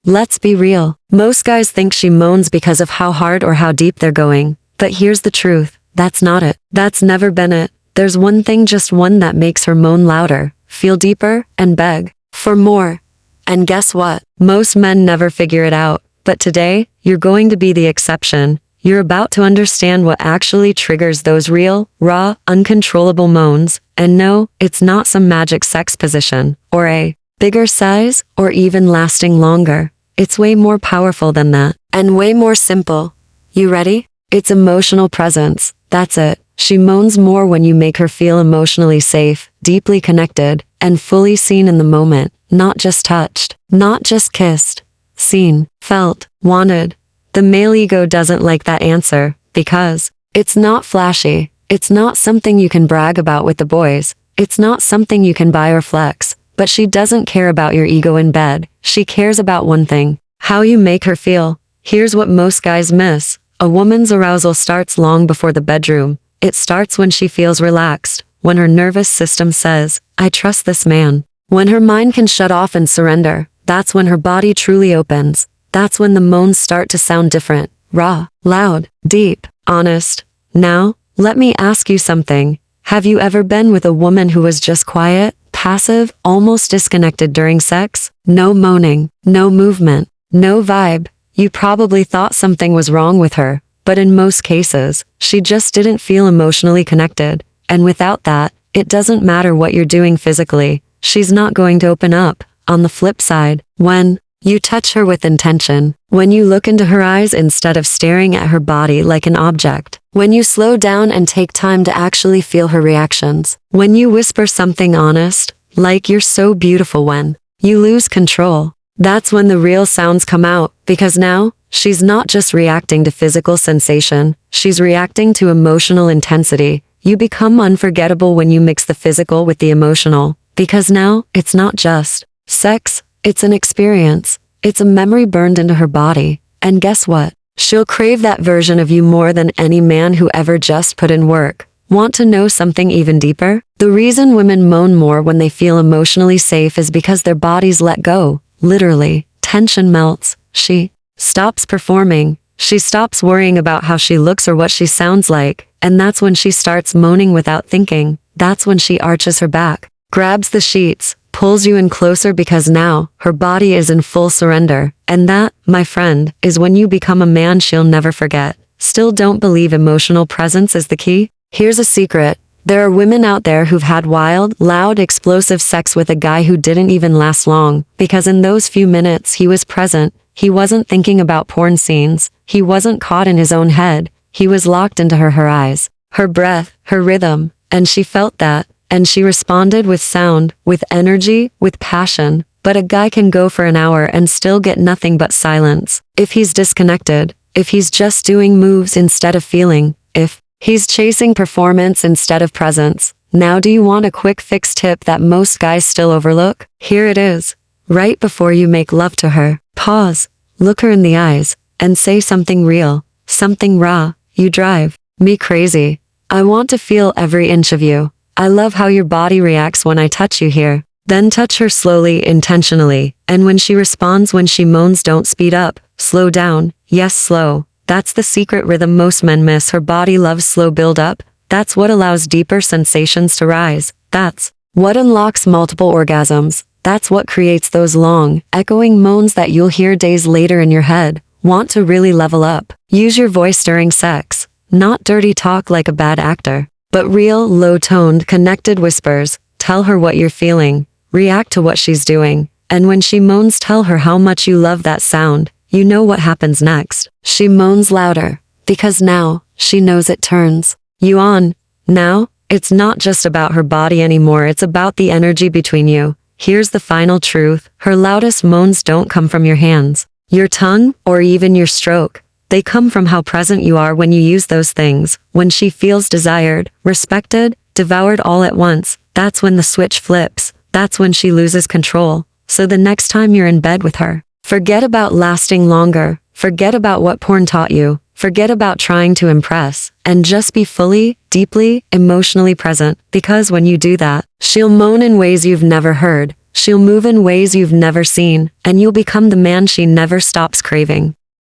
Let's be real. Most guys think she moans because of how hard or how deep they're going. But here's the truth. That's not it. That's never been it. There's one thing, just one, that makes her moan louder, feel deeper, and beg for more. And guess what? Most men never figure it out. But today, you're going to be the exception. You're about to understand what actually triggers those real, raw, uncontrollable moans. And no, it's not some magic sex position, or a bigger size, or even lasting longer. It's way more powerful than that, and way more simple. You ready? It's emotional presence. That's it. She moans more when you make her feel emotionally safe, deeply connected, and fully seen in the moment. Not just touched, not just kissed. Seen, felt, wanted. The male ego doesn't like that answer, because it's not flashy. It's not something you can brag about with the boys. It's not something you can buy or flex. But she doesn't care about your ego in bed. She cares about one thing: how you make her feel. Here's what most guys miss. A woman's arousal starts long before the bedroom. It starts when she feels relaxed, when her nervous system says, I trust this man. When her mind can shut off and surrender. That's when her body truly opens. That's when the moans start to sound different. Raw, loud, deep, honest. Now, let me ask you something. Have you ever been with a woman who was just quiet, passive, almost disconnected during sex? No moaning, no movement, no vibe. You probably thought something was wrong with her, but in most cases, she just didn't feel emotionally connected. And without that, it doesn't matter what you're doing physically. She's not going to open up. On the flip side, when you touch her with intention, when you look into her eyes instead of staring at her body like an object, when you slow down and take time to actually feel her reactions, when you whisper something honest, like you're so beautiful, when you lose control, that's when the real sounds come out, because now, she's not just reacting to physical sensation, she's reacting to emotional intensity. You become unforgettable when you mix the physical with the emotional, because now, it's not just sex, it's an experience. It's a memory burned into her body. And guess what? She'll crave that version of you more than any man who ever just put in work. Want to know something even deeper? The reason women moan more when they feel emotionally safe is because their bodies let go. Literally, tension melts. She stops performing. She stops worrying about how she looks or what she sounds like. And that's when she starts moaning without thinking. That's when she arches her back, grabs the sheets, pulls you in closer, because now, her body is in full surrender. And that, my friend, is when you become a man she'll never forget. Still don't believe emotional presence is the key? Here's a secret. There are women out there who've had wild, loud, explosive sex with a guy who didn't even last long, because in those few minutes he was present. He wasn't thinking about porn scenes. He wasn't caught in his own head. He was locked into her eyes, her breath, her rhythm, and she felt that. And she responded with sound, with energy, with passion. But a guy can go for an hour and still get nothing but silence. If he's disconnected, if he's just doing moves instead of feeling, if he's chasing performance instead of presence. Now, do you want a quick fix tip that most guys still overlook? Here it is. Right before you make love to her, pause, look her in the eyes, and say something real, something raw. You drive me crazy. I want to feel every inch of you. I love how your body reacts when I touch you here. Then touch her slowly, intentionally. And when she responds, when she moans, don't speed up. Slow down. Yes, slow. That's the secret rhythm most men miss. Her body loves slow build up. That's what allows deeper sensations to rise. That's what unlocks multiple orgasms. That's what creates those long, echoing moans that you'll hear days later in your head. Want to really level up? Use your voice during sex. Not dirty talk like a bad actor, but real, low-toned, connected whispers. Tell her what you're feeling. React to what she's doing. And when she moans, tell her how much you love that sound. You know what happens next. She moans louder, because now, she knows it turns you on. Now, it's not just about her body anymore, it's about the energy between you. Here's the final truth. Her loudest moans don't come from your hands, your tongue, or even your stroke. They come from how present you are when you use those things. When she feels desired, respected, devoured all at once, that's when the switch flips. That's when she loses control. So the next time you're in bed with her, forget about lasting longer. Forget about what porn taught you. Forget about trying to impress. And just be fully, deeply, emotionally present. Because when you do that, she'll moan in ways you've never heard. She'll move in ways you've never seen, and you'll become the man she never stops craving.